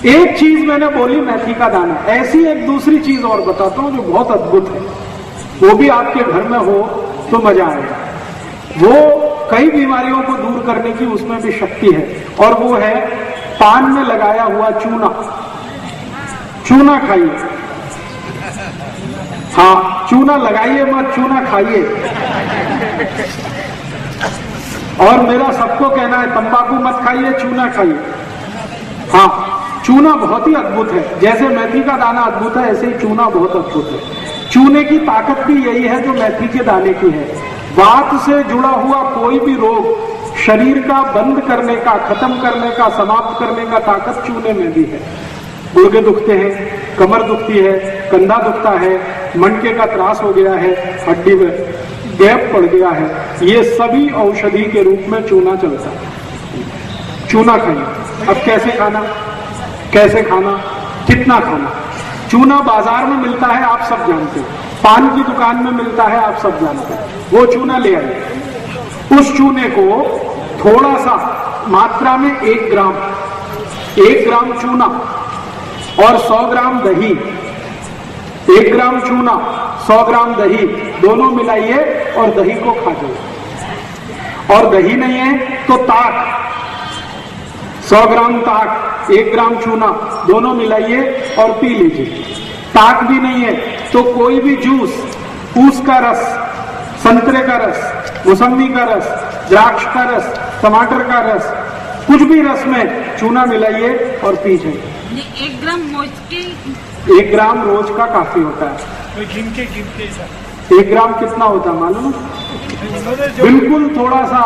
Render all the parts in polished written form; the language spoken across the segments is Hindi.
एक चीज मैंने बोली मेथी का दाना, ऐसी एक दूसरी चीज और बताता हूं जो बहुत अद्भुत है, वो भी आपके घर में हो तो मजा आएगा। वो कई बीमारियों को दूर करने की उसमें भी शक्ति है, और वो है पान में लगाया हुआ चूना। चूना खाइए, हाँ चूना लगाइए मत, चूना खाइए। और मेरा सबको कहना है तंबाकू मत खाइए, चूना खाइए। हाँ चूना बहुत ही अद्भुत है, जैसे मेथी का दाना अद्भुत है ऐसे ही चूना बहुत अद्भुत है। चूने की ताकत भी यही है जो मेथी के दाने की है। वात से जुड़ा हुआ कोई भी रोग शरीर का बंद करने का, खत्म करने का, समाप्त करने का ताकत चूने में भी है। गुर्दे दुखते हैं, कमर दुखती है, कंधा दुखता है, मणके का त्रास हो गया है, हड्डी में गैप पड़ गया है, ये सभी औषधि के रूप में चूना चलता है। चूना खाइए। अब कैसे खाना, कैसे खाना, कितना खाना? चूना बाजार में मिलता है, आप सब जानते हैं। पान की दुकान में मिलता है, आप सब जानते हैं। वो चूना ले आइए। उस चूने को थोड़ा सा मात्रा में 1 ग्राम चूना और 100 ग्राम दही, 1 ग्राम चूना 100 ग्राम दही दोनों मिलाइए और दही को खा जाइए। और दही नहीं है तो ताक, 100 ग्राम ताक, 1 ग्राम चूना दोनों मिलाइए और पी लीजिए। ताक भी नहीं है तो कोई भी जूस, ऊस का रस, संतरे का रस, मौसम्बी का रस, द्राक्ष का रस, टमाटर का रस, कुछ भी रस में चूना मिलाइए और पी जाइए। 1 ग्राम एक ग्राम रोज का काफी होता है। गिन के 1 ग्राम कितना होता है मालूम? बिल्कुल थोड़ा सा,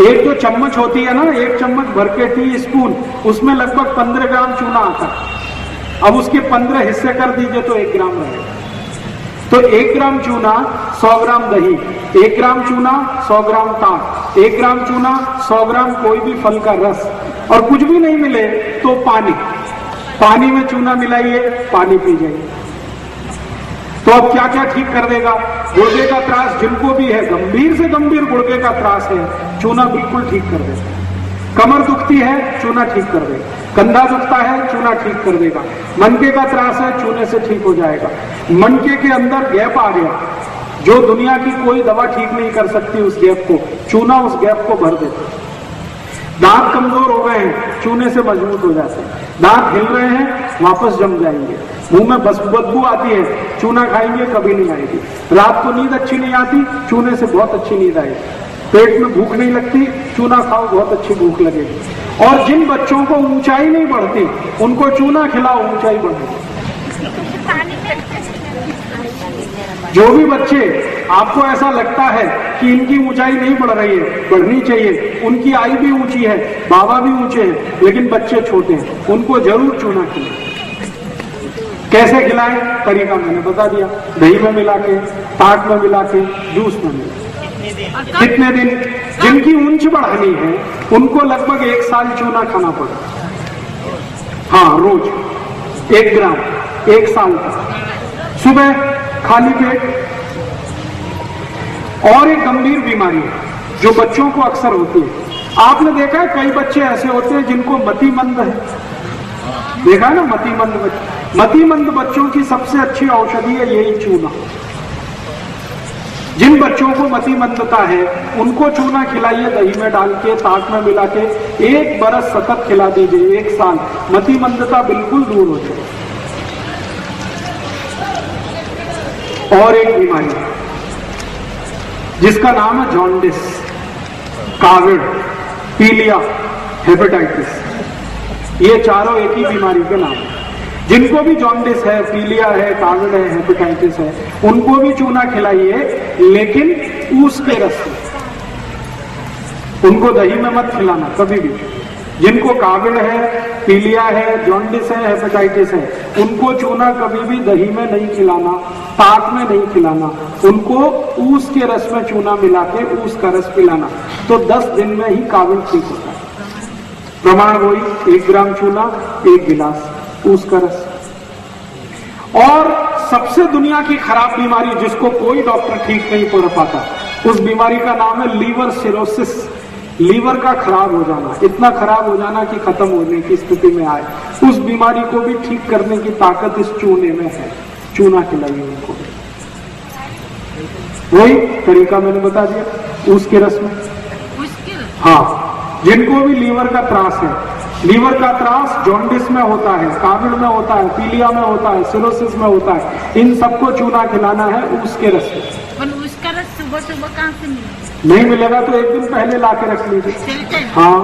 एक तो चम्मच होती है ना, 1 चम्मच भर के टी स्पून, उसमें लगभग 15 ग्राम चूना आता है। अब उसके 15 हिस्से कर दीजिए तो 1 ग्राम रहेगा। तो 1 ग्राम चूना 100 ग्राम दही, 1 ग्राम चूना 100 ग्राम ताक, 1 ग्राम चूना 100 ग्राम कोई भी फल का रस, और कुछ भी नहीं मिले तो पानी में चूना मिलाइए, पानी पी जाइए। तो अब क्या क्या ठीक कर देगा? गुर्दे का त्रास जिनको भी है, गंभीर से गंभीर गुर्दे का त्रास है, चूना बिल्कुल ठीक कर देगा। कमर दुखती है, चूना ठीक कर देगा। कंधा दुखता है, चूना ठीक कर देगा। मनके का त्रास है, चूने से ठीक हो जाएगा। मनके के अंदर गैप आ गया, जो दुनिया की कोई दवा ठीक नहीं कर सकती, उस गैप को चूना उस गैप को भर देता। दांत कमजोर हो गए हैं, चूने से मजबूत हो जाते हैं। दांत हिल रहे हैं, वापस जम जाएंगे। मुंह में बदबू आती है, चूना खाएंगे कभी नहीं आएगी। रात को नींद अच्छी नहीं आती, चूने से बहुत अच्छी नींद आएगी। पेट में भूख नहीं लगती, चूना खाओ, बहुत अच्छी भूख लगेगी। और जिन बच्चों को ऊंचाई नहीं बढ़ती, उनको चूना खिलाओ, ऊंचाई बढ़ेगी। जो भी बच्चे आपको ऐसा लगता है कि इनकी ऊंचाई नहीं बढ़ रही है, बढ़नी चाहिए, उनकी आयु भी ऊंची है, बाबा भी ऊंचे हैं, लेकिन बच्चे छोटे हैं, उनको जरूर चूना खिलाएं। कैसे खिलाएं? तरीका मैंने बता दिया, दही में मिला के, ताक में मिला के, जूस में मिला के। कितने दिन? जिनकी ऊंच बढ़ानी है उनको लगभग 1 साल चूना खाना पड़ेगा। हाँ, रोज 1 ग्राम 1 साल तक, सुबह खाली पेट। और एक गंभीर बीमारी है जो बच्चों को अक्सर होती है। आपने देखा है कई बच्चे ऐसे होते हैं जिनको मतिमंद है, देखा है ना, मतिमंद बच्चे। मतिमंद बच्चों की सबसे अच्छी औषधि है यही चूना। जिन बच्चों को मतिमंदता है उनको चूना खिलाइए, दही में डाल के, ताक में मिला के, 1 बरस सतत खिला दीजिए, 1 साल, मतिमंदता बिल्कुल दूर हो जाए। और एक बीमारी जिसका नाम है जॉन्डिस, काविड, पीलिया, हेपेटाइटिस, ये चारों एक ही बीमारी के नाम है। जिनको भी जॉन्डिस है, पीलिया है, काविड है, हेपेटाइटिस है, उनको भी चूना खिलाइए, लेकिन ऊस के रस में। उनको दही में मत खिलाना कभी भी। जिनको काविड है, पीलिया है, जॉन्डिस है, हेपेटाइटिस है, उनको चूना कभी भी दही में नहीं खिलाना, ताक में नहीं खिलाना। उनको ऊस के रस में चूना मिला के ऊस का रस पिलाना, तो 10 दिन में ही काविड ठीक होता है। प्रमाण वही, 1 ग्राम चूना, 1 गिलास ऊस का रस। और सबसे दुनिया की खराब बीमारी जिसको कोई डॉक्टर ठीक नहीं कर पाता, उस बीमारी का नाम है लीवर सिरोसिस, लीवर का खराब हो जाना, इतना खराब हो जाना कि खत्म होने की स्थिति में आए, उस बीमारी को भी ठीक करने की ताकत इस चूने में है। चूना खिलाइए उनको। वही तरीका मैंने बता दिया उसके रस में। हाँ, जिनको भी लीवर का त्रास है, लीवर का त्रास जॉन्डिस में होता है, काविड़ में होता है, पीलिया में होता है, सिरोसिस में होता है, इन सबको चूना खिलाना है उसके रस में। उसका रस सुबह सुबह कहाँ से मिलेगा? नहीं मिलेगा तो एक दिन पहले ला के रख लीजिए। हाँ,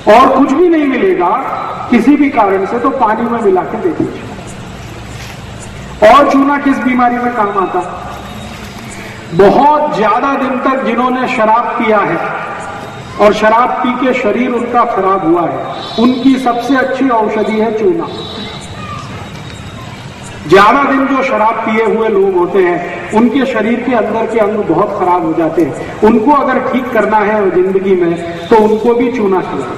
और कुछ भी नहीं मिलेगा किसी भी कारण से तो पानी में मिला के दे दीजिए। और चूना किस बीमारी में काम आता? बहुत ज्यादा दिन तक जिन्होंने शराब पिया है और शराब पी के शरीर उनका खराब हुआ है, उनकी सबसे अच्छी औषधि है चूना। ज्यादा दिन जो शराब पिए हुए लोग होते हैं उनके शरीर के अंदर के अंग बहुत खराब हो जाते हैं, उनको अगर ठीक करना है जिंदगी में तो उनको भी चूना खिलाएं।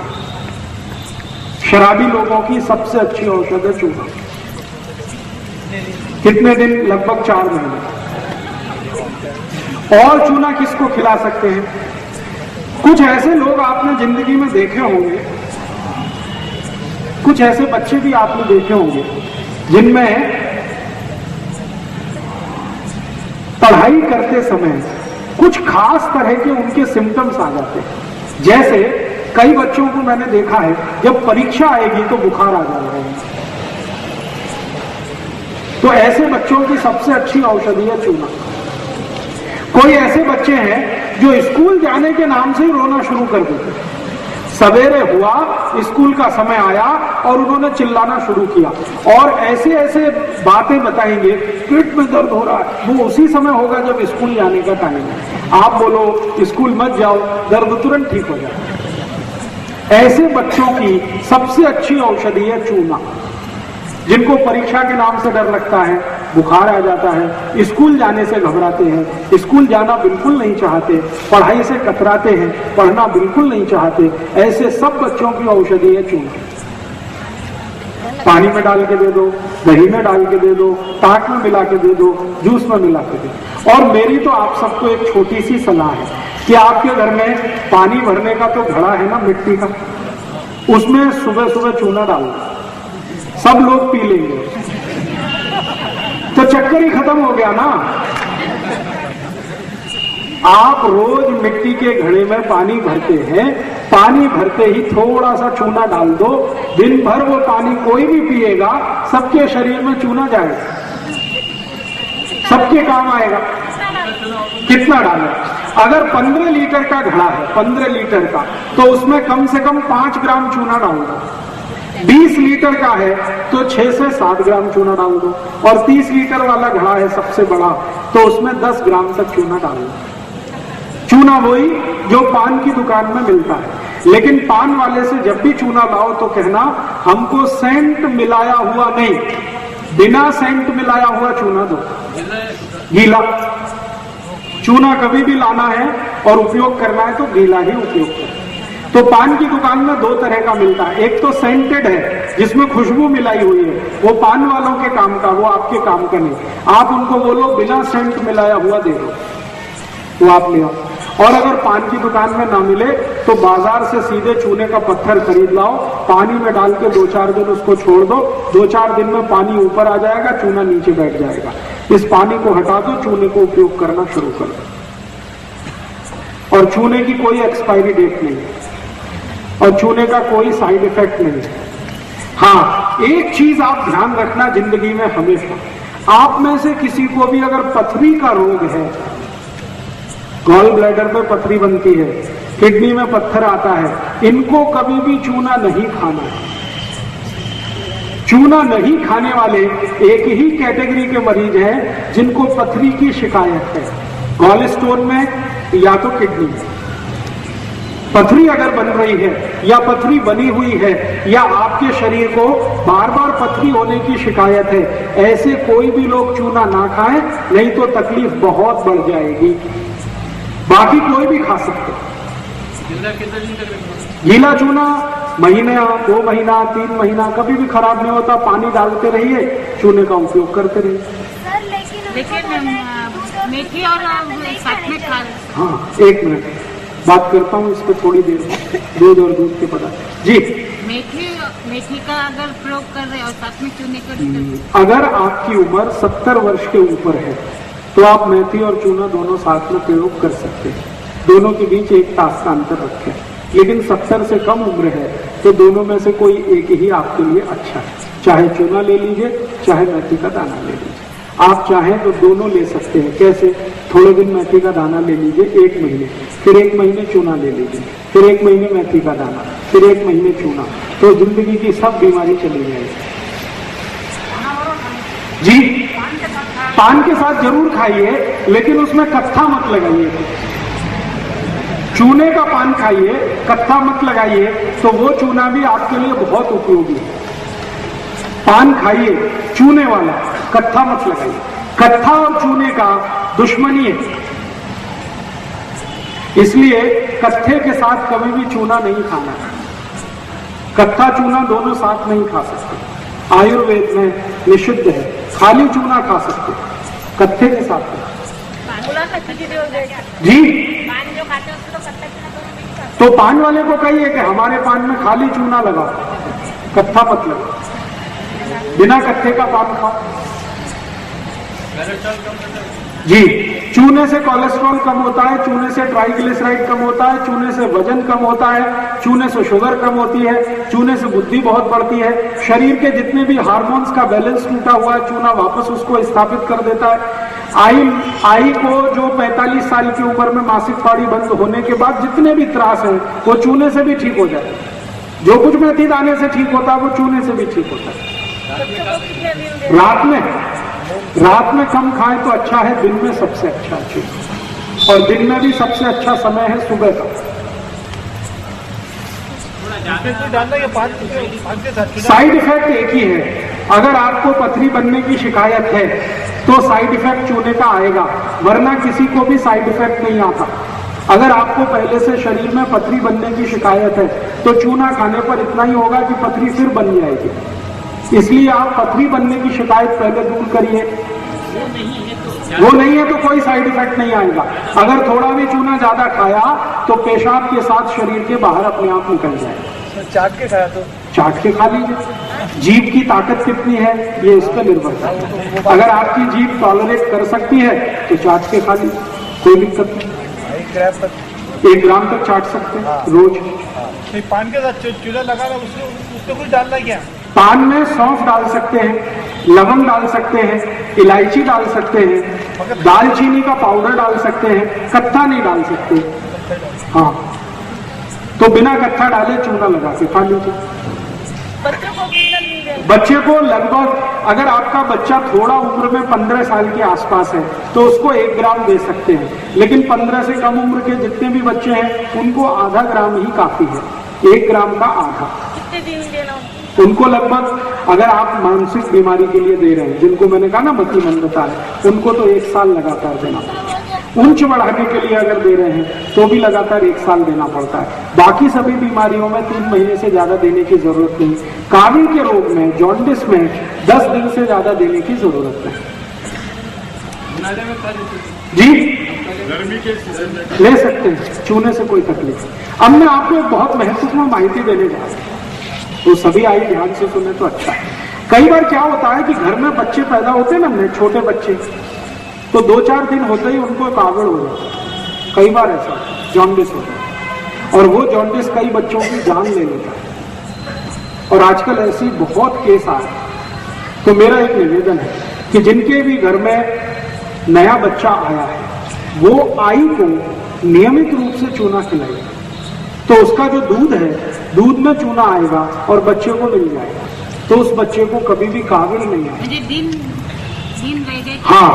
शराबी लोगों की सबसे अच्छी औषध है चूना। कितने दिन? लगभग 4 महीने। और चूना किसको खिला सकते हैं? कुछ ऐसे लोग आपने जिंदगी में देखे होंगे, कुछ ऐसे बच्चे भी आपने देखे होंगे जिनमें पढ़ाई करते समय कुछ खास तरह के उनके सिम्टम्स आ जाते हैं। जैसे कई बच्चों को मैंने देखा है जब परीक्षा आएगी तो बुखार आ जाएगा। तो ऐसे बच्चों की सबसे अच्छी औषधि है चूना। कोई ऐसे बच्चे हैं जो स्कूल जाने के नाम से ही रोना शुरू कर देते। सवेरे हुआ, स्कूल का समय आया और उन्होंने चिल्लाना शुरू किया और ऐसे ऐसे बातें बताएंगे, पेट में दर्द हो रहा है। वो उसी समय होगा जब स्कूल जाने का टाइम है। आप बोलो स्कूल मत जाओ, दर्द तुरंत ठीक हो जाए। ऐसे बच्चों की सबसे अच्छी औषधि है चूना। जिनको परीक्षा के नाम से डर लगता है, बुखार आ जाता है, स्कूल जाने से घबराते हैं, स्कूल जाना बिल्कुल नहीं चाहते, पढ़ाई से कतराते हैं, पढ़ना बिल्कुल नहीं चाहते, ऐसे सब बच्चों की औषधि है चूना। पानी में डाल के दे दो, दही में डाल के दे दो, ताक में मिला के दे दो, जूस में मिला के दे दो। और मेरी तो आप सबको एक छोटी सी सलाह है कि आपके घर में पानी भरने का तो घड़ा है ना मिट्टी का, उसमें सुबह सुबह चूना डाल दो, सब लोग पी लेंगे तो चक्कर ही खत्म हो गया ना। आप रोज मिट्टी के घड़े में पानी भरते हैं, पानी भरते ही थोड़ा सा चूना डाल दो, दिन भर वो पानी कोई भी पिएगा, सबके शरीर में चूना जाएगा, सबके काम आएगा। कितना डालें? अगर 15 लीटर का घड़ा है, 15 लीटर का, तो उसमें कम से कम 5 ग्राम चूना डाल दो। 20 लीटर का है तो 6 से 7 ग्राम चूना डाल दो, और 30 लीटर वाला घड़ा है सबसे बड़ा तो उसमें 10 ग्राम तक चूना डाल दो। चूना वही जो पान की दुकान में मिलता है, लेकिन पान वाले से जब भी चूना लाओ तो कहना हमको सेंट मिलाया हुआ नहीं, बिना सेंट मिलाया हुआ चूना दो, गीला चूना कभी भी लाना है और उपयोग करना है तो गीला ही उपयोग करें। तो पान की दुकान में 2 तरह का मिलता है, एक तो सेंटेड है जिसमें खुशबू मिलाई हुई है, वो पान वालों के काम का, वो आपके काम का नहीं। आप उनको बोलो बिना सेंट मिलाया हुआ दे दो, वो आप ले आओ। और अगर पान की दुकान में ना मिले तो बाजार से सीधे चूने का पत्थर खरीद लाओ, पानी में डाल के 2-4 दिन उसको छोड़ दो, 2-4 दिन में पानी ऊपर आ जाएगा, चूना नीचे बैठ जाएगा। इस पानी को हटा दो, चूने को उपयोग करना शुरू कर दो। और चूने की कोई एक्सपायरी डेट नहीं है और चूने का कोई साइड इफेक्ट नहीं है। हाँ, एक चीज आप ध्यान रखना जिंदगी में हमेशा, आप में से किसी को भी अगर पथरी का रोग है, गॉल ब्लैडर में पथरी बनती है, किडनी में पत्थर आता है, इनको कभी भी चूना नहीं खाना है। चूना नहीं खाने वाले एक ही कैटेगरी के मरीज हैं जिनको पथरी की शिकायत है, गॉल स्टोन में या तो किडनी में। पथरी अगर बन रही है या पथरी बनी हुई है या आपके शरीर को बार बार पथरी होने की शिकायत है, ऐसे कोई भी लोग चूना ना खाएं, नहीं तो तकलीफ बहुत बढ़ जाएगी। बाकी कोई भी खा सकते। गीला चूना महीना, 2 महीना, 3 महीना कभी भी खराब नहीं होता, पानी डालते रहिए, चूने का उपयोग करते रहिए। लेकिन मेथी और साथ में खा, हाँ 1 मिनट, बात करता हूँ इस पर थोड़ी देर में, दूध और दूध के पदार्थ। जी, मेथी का अगर प्रयोग कर रहे और साथ में चूने का, अगर आपकी उम्र 70 वर्ष के ऊपर है तो आप मेथी और चूना दोनों साथ में प्रयोग कर सकते हैं। दोनों के बीच 1 तास का अंतर रखें। लेकिन 70 से कम उम्र है तो दोनों में से कोई एक ही आपके लिए अच्छा है। चाहे चूना ले लीजिए, चाहे मेथी का दाना ले लीजिए। आप चाहें तो दोनों ले सकते हैं। कैसे? थोड़े दिन मेथी का दाना ले लीजिए 1 महीने, फिर 1 महीने चूना ले लीजिए, फिर 1 महीने मेथी का दाना, फिर 1 महीने चूना, तो जिंदगी की सब बीमारी चली जाएगी। जी, पान के साथ जरूर खाइए, लेकिन उसमें कत्था मत लगाइए। चूने का पान खाइए, कत्था मत लगाइए, तो वो चूना भी आपके लिए बहुत उपयोगी है। पान खाइए चूने वाला, कत्था मत लगाइए। कत्था और चूने का दुश्मनी है, इसलिए कत्थे के साथ कभी भी चूना नहीं खाना है। कत्था चूना दोनों साथ नहीं खा सकते। आयुर्वेद में निषिद्ध है, खाली चूना खा सकते, कत्थे के साथ नहीं। जी, तो पान वाले को कहिए कि हमारे पान में खाली चूना लगा, कत्था मत लगा, बिना कत्थे का पान खाओ। जी, चूने से कोलेस्ट्रॉल कम होता है, चूने से ट्राइग्लिसराइड कम होता है, चूने से वजन कम होता है, चूने से शुगर कम होती है, चूने से बुद्धि बहुत बढ़ती है। शरीर के जितने भी हार्मोन्स का बैलेंस टूटा हुआ है, चूना वापस उसको स्थापित कर देता है। आई को जो 45 साल की उम्र में मासिक पानी बंद होने के बाद जितने भी त्रास है वो चूने से भी ठीक हो जाए। जो कुछ मेथी दाने से ठीक होता है वो चूने से भी ठीक होता है। रात में कम खाएं तो अच्छा है, दिन में सबसे अच्छा है। और दिन में भी सबसे अच्छा समय है सुबह का। साइड इफेक्ट एक ही है। अगर आपको पथरी बनने की शिकायत है तो साइड इफेक्ट चूने का आएगा, वरना किसी को भी साइड इफेक्ट नहीं आता। अगर आपको पहले से शरीर में पथरी बनने की शिकायत है तो चूना खाने पर इतना ही होगा कि पथरी फिर बन जाएगी। इसलिए आप पथरी बनने की शिकायत पहले दूर करिए। वो नहीं है तो कोई साइड इफेक्ट नहीं आएगा। अगर थोड़ा भी चूना ज्यादा खाया तो पेशाब के साथ शरीर के बाहर अपने आप निकल जाएगा। चाट के खाया तो चाट के खा लीजिए। जीभ की ताकत कितनी है ये इस पर निर्भर करता है। अगर आपकी जीभ टॉलरेट कर सकती है तो चाट के खा लीजिए, कोई दिक्कत नहीं। 1 ग्राम तक चाट सकते हैं रोज। पान के साथ चूल्हा लगा रहा उसमें कुछ डालना क्या? पान में सौंफ डाल सकते हैं, लवंग डाल सकते हैं, इलायची डाल सकते हैं, दालचीनी का पाउडर डाल सकते हैं, कत्था नहीं डाल सकते। हाँ, तो बिना कत्था डाले चूना लगा के खा लीजिए। बच्चे को लगभग, अगर आपका बच्चा थोड़ा उम्र में 15 साल के आसपास है तो उसको 1 ग्राम दे सकते हैं, लेकिन 15 से कम उम्र के जितने भी बच्चे हैं उनको आधा ग्राम ही काफी है। 1 ग्राम का आधा। कितने दिन देना? उनको लगभग, अगर आप मानसिक बीमारी के लिए दे रहे हैं, जिनको मैंने कहा ना मतिमंदता है, उनको तो 1 साल लगातार देना। ऊंच बढ़ाने के लिए अगर दे रहे हैं तो भी लगातार 1 साल देना पड़ता है। बाकी सभी बीमारियों में 3 महीने से ज्यादा देने की जरूरत नहीं। काविल के रोग में, जॉन्डिस में 10 दिन से ज्यादा देने की जरूरत नहीं। जी, गर्मी के सीजन में ले सकते हैं, चूने से कोई तकलीफ नहीं। अब मैं आपको एक बहुत महत्वपूर्ण माहिती देने जा रहा हूं, तो सभी आई ध्यान से सुने तो अच्छा है। कई बार क्या होता है कि घर में बच्चे पैदा होते हैं ना, छोटे बच्चे, तो 2-4 दिन होते ही उनको कावड़ हो जाता है। कई बार ऐसा जॉन्डिस होता है, और वो जॉन्डिस कई बच्चों की जान ले लेता है। और आजकल ऐसी बहुत केस आ रहे हैं। तो मेरा एक निवेदन है कि जिनके भी घर में नया बच्चा आया है वो आई को नियमित रूप से चूना खिलाइए, तो उसका जो दूध है, दूध में चूना आएगा और बच्चे को मिल जाएगा, तो उस बच्चे को कभी भी काबिल नहीं आएगा। मुझे दिन रह गए। हाँ,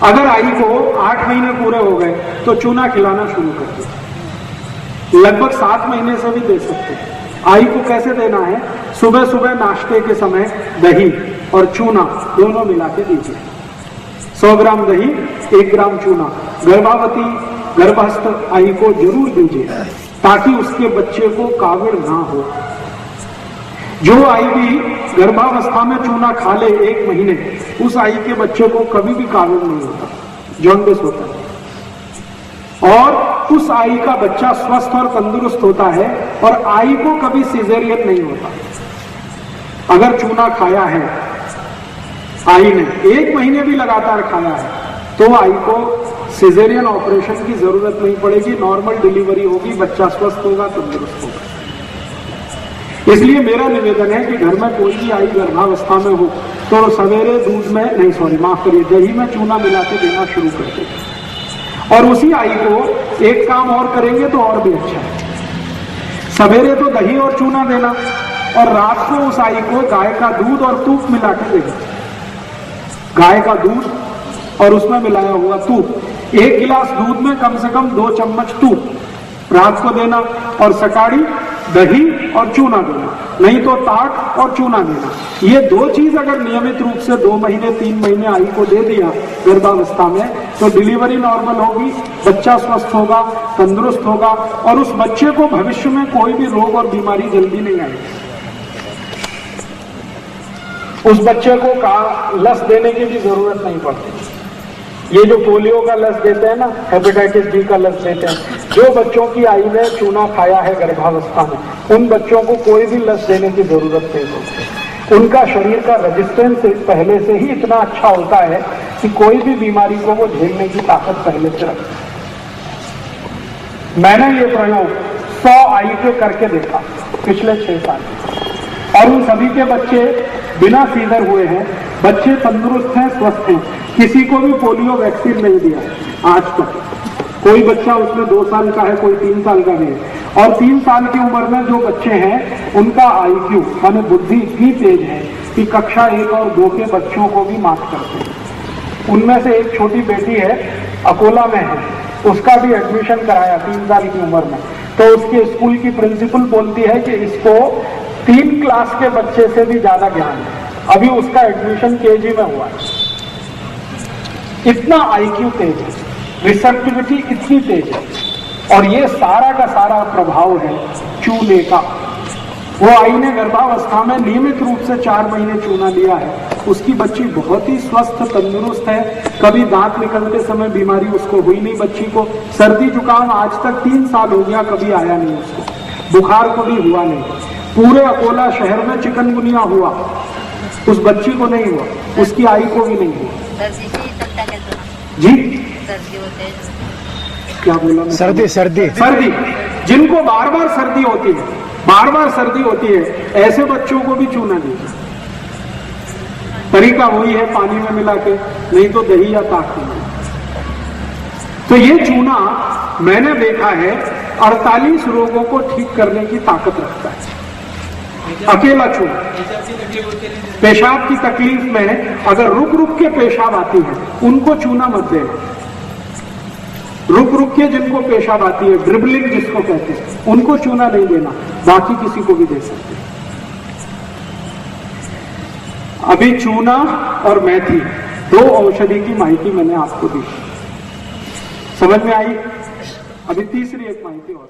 अगर आई को 8 महीने पूरे हो गए तो चूना खिलाना शुरू कर दो। लगभग 7 महीने से भी दे सकते हैं। आई को कैसे देना है? सुबह सुबह नाश्ते के समय दही और चूना दोनों मिला के दीजिए। 100 ग्राम दही, 1 ग्राम चूना गर्भवती गर्भस्थ आई को जरूर दीजिए, ताकि उसके बच्चे को काविड़ ना हो। जो आई भी गर्भावस्था में चूना खा ले 1 महीने, उस आई के बच्चे को कभी भी काविड़ नहीं होता, जॉन्डिस होता है। और उस आई का बच्चा स्वस्थ और तंदुरुस्त होता है और आई को कभी सिजेरियन नहीं होता। अगर चूना खाया है आई ने, 1 महीने भी लगातार खाया है, तो आई को सिजेरियन ऑपरेशन की जरूरत नहीं पड़ेगी, नॉर्मल डिलीवरी होगी, बच्चा स्वस्थ होगा, तंदुरुस्त होगा। इसलिए मेरा निवेदन है कि घर में कोई भी आई गर्भावस्था में हो तो सवेरे दूध में नहीं, सॉरी माफ करिए, दही में चूना मिला के देना शुरू कर दें। और उसी आई को एक काम और करेंगे तो और भी अच्छा है। सवेरे तो दही और चूना देना और रात को उस आई को गाय का दूध और तूप मिला के देना। गाय का दूध और उसमें मिलाया हुआ तूप, 1 गिलास दूध में कम से कम 2 चम्मच तूप रात को देना और सकाड़ी दही और चूना देना, नहीं तो ताक और चूना देना। ये 2 चीज अगर नियमित रूप से 2 महीने 3 महीने आई को दे दिया गर्भावस्था में, तो डिलीवरी नॉर्मल होगी, बच्चा स्वस्थ होगा, तंदुरुस्त होगा और उस बच्चे को भविष्य में कोई भी रोग और बीमारी जल्दी नहीं आएगी। उस बच्चे को लस देने की भी जरूरत नहीं पड़ती। ये जो पोलियो का लस देते हैं ना, हेपेटाइटिस बी का लस देते हैं, जो बच्चों की आई में चूना खाया है गर्भावस्था में, उन बच्चों को कोई भी लस देने की जरूरत नहीं होती। उनका शरीर का रेजिस्टेंस पहले से ही इतना अच्छा होता है कि कोई भी बीमारी को वो झेलने की ताकत पहले से रखता है। मैंने ये प्रयोग 100 आई के करके देखा पिछले 6 साल, और उन सभी के बच्चे बिना सीजर हुए हैं, बच्चे तंदुरुस्त हैं, स्वस्थ हैं। किसी को भी पोलियो वैक्सीन नहीं दिया आज तक। कोई बच्चा उसमें 2 साल का है, कोई 3 साल का भी है। और 3 साल की उम्र में जो बच्चे हैं उनका IQ यानी बुद्धि इतनी तेज है कि कक्षा 1 और 2 के बच्चों को भी मात करते हैं। उनमें से एक छोटी बेटी है, अकोला में है, उसका भी एडमिशन कराया 3 साल की उम्र में, तो उसके स्कूल की प्रिंसिपल बोलती है कि इसको 3 क्लास के बच्चे से भी ज्यादा ज्ञान है। अभी उसका एडमिशन KG में हुआ है। इतना IQ तेज है, रिसेप्टिविटी इतनी तेज है, और ये सारा का सारा प्रभाव है चूने का। वो आई ने गर्भावस्था में नियमित रूप से 4 महीने चूना लिया है, उसकी बच्ची बहुत ही स्वस्थ तंदुरुस्त है, कभी दांत निकलते समय बीमारी उसको हुई नहीं। बच्ची को सर्दी जुकाम आज तक 3 साल हो गया, कभी आया नहीं उसको, बुखार को भी हुआ नहीं। पूरे अकोला शहर में चिकनगुनिया हुआ, उस बच्ची को नहीं हुआ, उसकी आई को भी नहीं हुआ। जी क्या बोला? सर्दी सर्दी सर्दी, जिनको बार बार सर्दी होती है, बार बार सर्दी होती है, ऐसे बच्चों को भी चूना दीजिए। तरीका वही है, पानी में मिला के, नहीं तो दही या ताक में। तो ये चूना मैंने देखा है 48 रोगों को ठीक करने की ताकत रखता है, अकेला चूना। पेशाब की तकलीफ में अगर रुक रुक के पेशाब आती है, उनको चूना मत देना। रुक रुक के जिनको पेशाब आती है, ड्रिबलिंग जिसको कहते हैं, उनको चूना नहीं देना, बाकी किसी को भी दे सकते हैं। अभी चूना और मेथी 2 औषधि की माहिती मैंने आपको दी, समझ में आई? अभी तीसरी एक माहिती और